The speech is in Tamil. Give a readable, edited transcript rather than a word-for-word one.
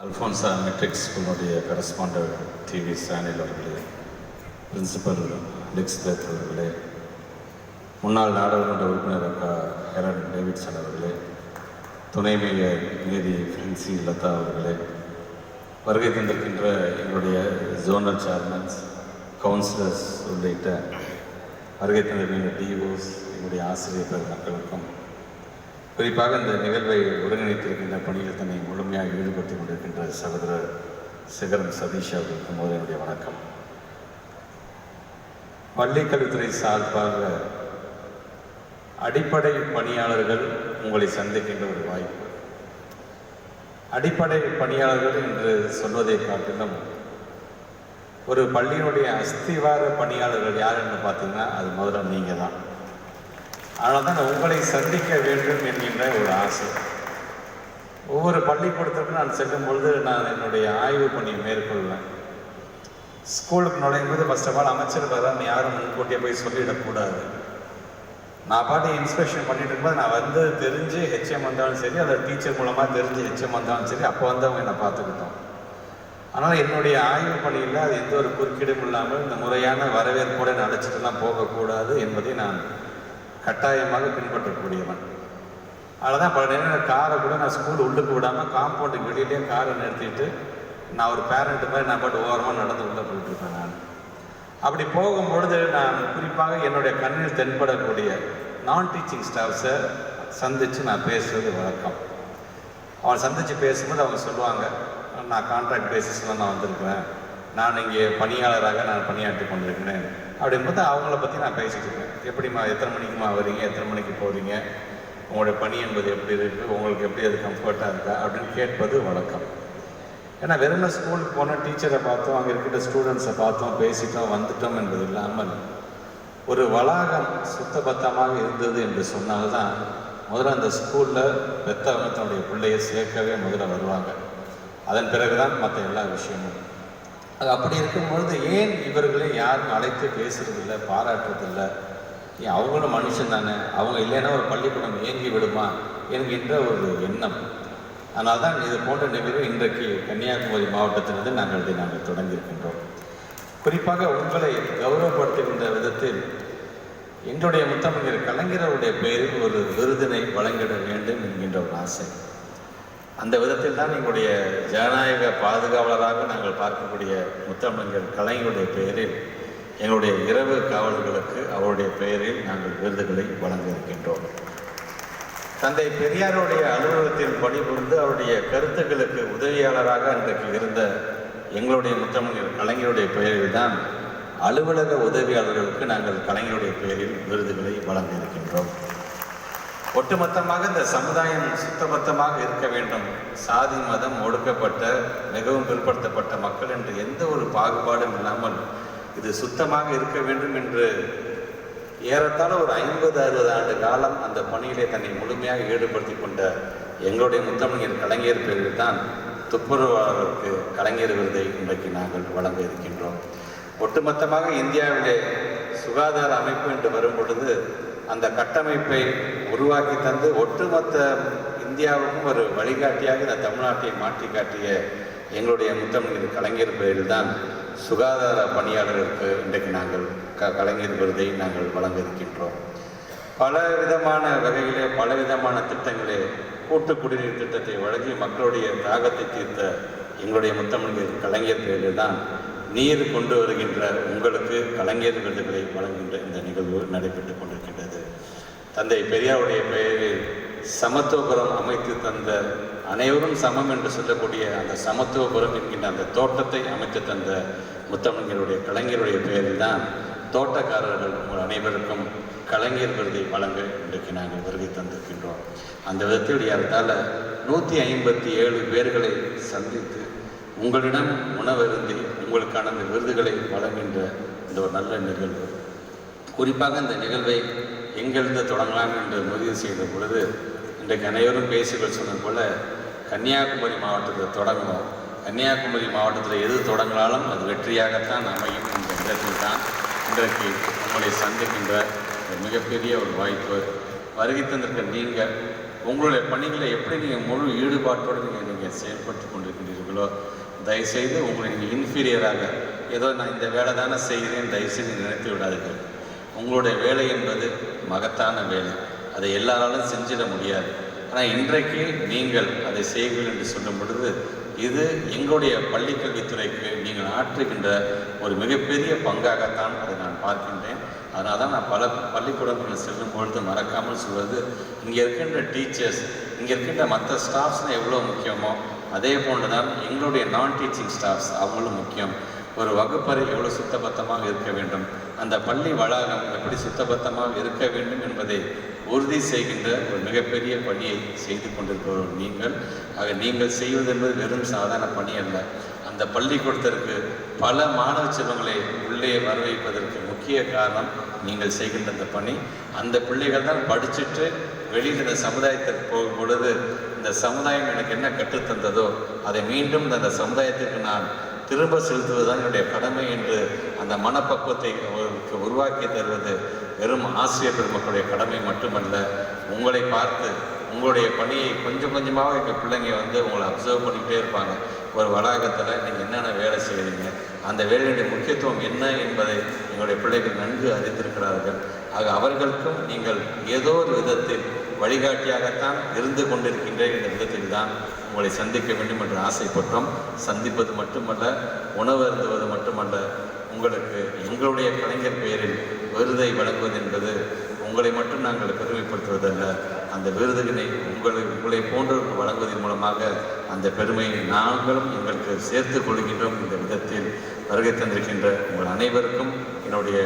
அல்ஃபோன்சா மெட்ரிக் ஸ்கூலுடைய கரஸ்பாண்டர் டிவி சானில் அவர்களே, பிரின்சிபல் லெக்ஸ்பெத் அவர்களே, முன்னாள் நாடாளுமன்ற உறுப்பினர் அக்கா ஹெலன் டேவிட்சன் அவர்களே, துணை மேயர் மேரி ஃப்ரென்சி லதா அவர்களே, வருகை தந்திருக்கின்ற எங்களுடைய ஜோனல் சேர்மன்ஸ், கவுன்சிலர்ஸ் உள்ளிட்ட வருகை தந்திருக்கின்ற டிஓஸ், எங்களுடைய ஆசிரியர் பெருமக்களுக்கும், குறிப்பாக இந்த நிகழ்வை ஒருங்கிணைத்திருக்கின்ற பணியில் தன்னை முழுமையாக ஈடுபடுத்திக் கொண்டிருக்கின்ற சகோதரர் சிகரம் சதீஷ் அவர்களுக்கும் போது என்னுடைய வணக்கம். பள்ளிக்கல்வித்துறை சார்பாக அடிப்படை பணியாளர்கள் உங்களை சந்திக்கின்ற ஒரு வாய்ப்பு. அடிப்படை பணியாளர்கள் என்று சொல்வதை காட்டிலும் ஒரு பள்ளியினுடைய அஸ்திவார பணியாளர்கள் யார் என்று பார்த்தீங்கன்னா அது முதல்ல நீங்கள் தான். அதனால் தான் உங்களை சந்திக்க வேண்டும் என்கின்ற ஒரு ஆசை. ஒவ்வொரு பள்ளிக்கூடத்திற்கும் நான் செல்லும் பொழுது நான் என்னுடைய ஆய்வு பணியை மேற்கொள்வேன். ஸ்கூலுக்கு நுழையும் போது ஃபர்ஸ்ட் ஆஃப் ஆல் அமைச்சர் வரான்னு யாரும் முன்கூட்டியே போய் சொல்லிடக்கூடாது. நான் பாட்டி இன்ஸ்பெக்ஷன் பண்ணிட்டு இருக்கும்போது நான் வந்து தெரிஞ்சு ஹெச்எம் வந்தாலும் சரி, அதை டீச்சர் மூலமாக தெரிஞ்சு ஹெச்எம் வந்தாலும் சரி, அப்போ வந்து அவங்க என்னை பார்த்துக்கிட்டோம். அதனால் என்னுடைய ஆய்வு பணியில் அது எந்த ஒரு குறுக்கீடும் இல்லாமல் இந்த முறையான வரவேற்போடு அழைச்சிட்டுலாம் போகக்கூடாது என்பதை நான் கட்டாயமாக பின்பற்றக்கூடியவன். அதில் தான் பல நேரம் காரை கூட நான் ஸ்கூல் உள்ளுக்கு விடாமல் காம்பவுண்டுக்கு வெளியிலேயே காரை நிறுத்திட்டு நான் ஒரு பேரண்ட்டு மாதிரி நான் பாட்டு ஓரமாக நடந்து உள்ளே போயிட்டுருப்பேன். நான் அப்படி போகும்பொழுது நான் குறிப்பாக என்னுடைய கண்ணில் தென்படக்கூடிய நான் டீச்சிங் ஸ்டாஃப்ஸை சந்தித்து நான் பேசுவது வழக்கம். அவன் சந்தித்து பேசும்போது அவங்க சொல்லுவாங்க, நான் கான்ட்ராக்ட் பேசிஸில் நான் வந்திருக்கிறேன், நான் இங்கே பணியாளராக நான் பணியாற்றி கொண்டிருக்கிறேன் அப்படின்போது அவங்கள பற்றி நான் பேசிட்டு இருக்கேன். எப்படிம்மா, எத்தனை மணிக்குமா வரீங்க, எத்தனை மணிக்கு போகிறீங்க, உங்களுடைய பணி என்பது எப்படி இருக்குது, உங்களுக்கு எப்படி அது கம்ஃபர்ட்டாக இருக்கா அப்படின்னு கேட்பது வழக்கம். ஏன்னா வெறும் ஸ்கூலுக்கு போனால் டீச்சரை பார்த்தோம், அங்கே இருக்கிற ஸ்டூடெண்ட்ஸை பார்த்தோம், பேசிட்டோம், வந்துட்டோம் என்பது இல்லாமல் ஒரு வளாகம் சுத்தபத்தமாக இருந்தது என்று சொன்னால்தான் முதல்ல அந்த ஸ்கூலில் பெற்றவங்க தன்னுடைய பிள்ளையை சேர்க்கவே முதல்ல வருவாங்க. அதன் பிறகுதான் மற்ற எல்லா விஷயமும். அது அப்படி இருக்கும்பொழுது ஏன் இவர்களை யாரும் அழைத்து பேசுறதில்லை, பாராட்டுறதில்லை? ஏன் அவங்களும் மனுஷன் தானே, அவங்க இல்லைன்னா ஒரு பள்ளிக்கூடம் இயங்கி விடுமா என்கின்ற ஒரு எண்ணம். அதனால் தான் இது போன்ற நிகழ்வு இன்றைக்கு கன்னியாகுமரி மாவட்டத்திலிருந்து நாங்கள் தொடங்கியிருக்கின்றோம். குறிப்பாக உங்களை கௌரவப்படுத்துகின்ற விதத்தில் எங்களுடைய முத்தமிழர் கலைஞருடைய பெயரில் ஒரு விருதினை வழங்கிட வேண்டும் என்கின்ற ஒரு ஆசை. அந்த விதத்தில் தான் எங்களுடைய ஜனநாயக பாதுகாவலராக நாங்கள் பார்க்கக்கூடிய முத்தமிழர் கலைஞருடைய பெயரில் எங்களுடைய இரவு காவலர்களுக்கு அவருடைய பெயரில் நாங்கள் விருதுகளை வழங்க இருக்கின்றோம். தந்தை பெரியாருடைய அலுவலகத்தில் பணிபுரிந்து அவருடைய கருத்துக்களுக்கு உதவியாளராக அன்றைக்கு இருந்த எங்களுடைய முத்தமிழர் கலைஞருடைய பெயரில் தான் அலுவலக உதவியாளர்களுக்கு நாங்கள் கலைஞருடைய பெயரில் விருதுகளை வழங்க இருக்கின்றோம். ஒட்டுமொத்தமாக இந்த சமுதாயம் சுத்தபத்தமாக இருக்க வேண்டும், சாதி மதம் ஒடுக்கப்பட்ட மிகவும் பிற்படுத்தப்பட்ட மக்கள் என்று எந்த ஒரு பாகுபாடும் இல்லாமல் இது சுத்தமாக இருக்க வேண்டும் என்று ஏறத்தாழ ஒரு 50-60 ஆண்டு காலம் அந்த பணியிலே தன்னை முழுமையாக ஈடுபடுத்தி கொண்ட எங்களுடைய முத்தமிழர் கலைஞர் பெயரில் தான் துப்புரவாளருக்கு கலைஞர் விருதை இன்றைக்கு நாங்கள் வழங்க இருக்கின்றோம். ஒட்டுமொத்தமாக இந்தியாவிலே சுகாதார அமைப்பு என்று வரும் பொழுது அந்த கட்டமைப்பை உருவாக்கி தந்து ஒட்டுமொத்த இந்தியாவுக்கும் ஒரு வழிகாட்டியாக இந்த தமிழ்நாட்டை மாற்றி காட்டிய எங்களுடைய முத்தமிழர் கலைஞர் பெயரில் தான் சுகாதார பணியாளர்களுக்கு இன்றைக்கு நாங்கள் கலைஞர் விருதை நாங்கள் வழங்க இருக்கின்றோம். பல விதமான வகையிலே பலவிதமான திட்டங்களே கூட்டு குடிநீர் திட்டத்தை வழங்கி மக்களுடைய தாகத்தை தீர்த்த எங்களுடைய முத்தமிழர் கலைஞர் பெயரில் தான் நீர் கொண்டு வருகின்ற உங்களுக்கு கலைஞர் விருதுகளை வழங்குகின்ற இந்த நிகழ்வு நடைபெற்றுக் கொண்டிருக்கின்றது. தந்தை பெரியாருடைய பெயரில் சமத்துவபுரம் அமைத்து தந்த, அனைவரும் சமம் என்று சொல்லக்கூடிய அந்த சமத்துவபுரம் என்கின்ற அந்த தோட்டத்தை அமைத்து தந்த முத்தமிழருடைய கலைஞருடைய பெயரில் தான் தோட்டக்காரர்கள் அனைவருக்கும் கலைஞர் விருதை வழங்க இன்றைக்கு நாங்கள் வருகை தந்திருக்கின்றோம். அந்த விதத்தில் ஏறத்தாழ 157 பேர்களை சந்தித்து உங்களிடம் உணவருந்தி உங்களுக்கான அந்த விருதுகளை வழங்குகின்ற இந்த ஒரு நல்ல நிகழ்வு. குறிப்பாக இந்த நிகழ்வை எங்கிருந்து தொடங்கலாம் என்று முடிவு செய்த பொழுது இன்றைக்கு அனைவரும் பேசிகள் சொன்னது போல கன்னியாகுமரி மாவட்டத்தில் தொடங்கணும், கன்னியாகுமரி மாவட்டத்தில் எது தொடங்கினாலும் அது வெற்றியாகத்தான் அமையும் என்ற இடத்தில் தான் இன்றைக்கு உங்களை சந்திக்கின்ற ஒரு மிகப்பெரிய ஒரு வாய்ப்பு. வருகை தந்திருக்க நீங்கள் உங்களுடைய பணிகளை எப்படி நீங்கள் முழு ஈடுபாட்டோடு நீங்கள் செயல்பட்டு கொண்டிருக்கின்றீர்களோ, தயவுசெய்து உங்களை நீங்கள் இன்ஃபீரியராக ஏதோ நான் இந்த வேலை தானே செய்கிறேன் தயவுசெய்து நினைத்து விடாதீர்கள். உங்களுடைய வேலை என்பது மகத்தான வேலை, அதை எல்லாராலும் செஞ்சிட முடியாது. ஆனால் இன்றைக்கு நீங்கள் அதை செய்வீர்கள் என்று சொல்லும் பொழுது இது எங்களுடைய பள்ளிக்கல்வித்துறைக்கு நீங்கள் ஆற்றுகின்ற ஒரு மிகப்பெரிய பங்காகத்தான் அதை நான் பார்க்கின்றேன். அதனால தான் நான் பல பள்ளிக்கூடங்களில் செல்லும் பொழுது மறக்காமல் சொல்வது, இங்கே இருக்கின்ற டீச்சர்ஸ், இங்கே இருக்கின்ற மற்ற ஸ்டாஃப்ஸ்னால் எவ்வளோ முக்கியமோ அதே போன்று தான் எங்களுடைய நான் டீச்சிங் ஸ்டாஃப்ஸ் அவங்களும் முக்கியம். ஒரு வகுப்பறை எவ்வளோ சுத்தபத்தமாக இருக்க வேண்டும், அந்த பள்ளி வளாகம் எப்படி சுத்தபத்தமாக இருக்க வேண்டும் என்பதை உறுதி செய்கின்ற ஒரு மிகப்பெரிய பணியை செய்து கொண்டிருக்கிறவர்கள் நீங்கள். ஆக நீங்கள் செய்வது என்பது வெறும் சாதாரண பணி அல்ல. அந்த பள்ளிக்கூடத்திற்கு பல மாணவ செல்வங்களை உள்ளே வரவைப்பதற்கு முக்கிய காரணம் நீங்கள் செய்கின்ற அந்த பணி. அந்த பிள்ளைகள் தான் படிச்சுட்டு வெளியில் இந்த சமுதாயத்திற்கு போகும் பொழுது இந்த சமுதாயம் எனக்கு என்ன கற்றுத்தந்ததோ அதை மீண்டும் அந்த சமுதாயத்திற்கு நான் திரும்ப செலுத்துவதுதான் என்னுடைய கடமை என்று அந்த மனப்பக்குவத்தை அவர்களுக்கு உருவாக்கி தருவது வெறும் ஆசிரியர் பெருமக்களுடைய கடமை மட்டுமல்ல. உங்களை பார்த்து உங்களுடைய பணியை கொஞ்சம் கொஞ்சமாக எங்கள் பிள்ளைங்க உங்களை அப்சர்வ் பண்ணிக்கிட்டே இருப்பாங்க. ஒரு வளாகத்தில் நீங்கள் என்னென்ன வேலை செய்கிறீங்க, அந்த வேலையுடைய முக்கியத்துவம் என்ன என்பதை எங்களுடைய பிள்ளைகள் நன்கு அறிந்திருக்கிறார்கள். ஆக அவர்களுக்கும் நீங்கள் ஏதோ ஒரு விதத்தில் வழிகாட்டியாகத்தான் இருந்து கொண்டிருக்கின்ற இந்த விதத்தில் தான் உங்களை சந்திக்க வேண்டும் என்று ஆசைப்பட்டோம். சந்திப்பது மட்டுமல்ல, உணவு அருந்துவது மட்டுமல்ல, உங்களுக்கு எங்களுடைய கலைஞர் பெயரில் விருதை வழங்குவது என்பது உங்களை மட்டும் நாங்கள் பெருமைப்படுத்துவதல்ல, அந்த விருதுகளை உங்களை போன்றவர்கள் வழங்குவதன் மூலமாக அந்த பெருமையை நாங்களும் எங்களுக்கு சேர்த்து கொள்கின்றோம். இந்த விதத்தில் வருகை தந்திருக்கின்ற உங்கள் அனைவருக்கும் என்னுடைய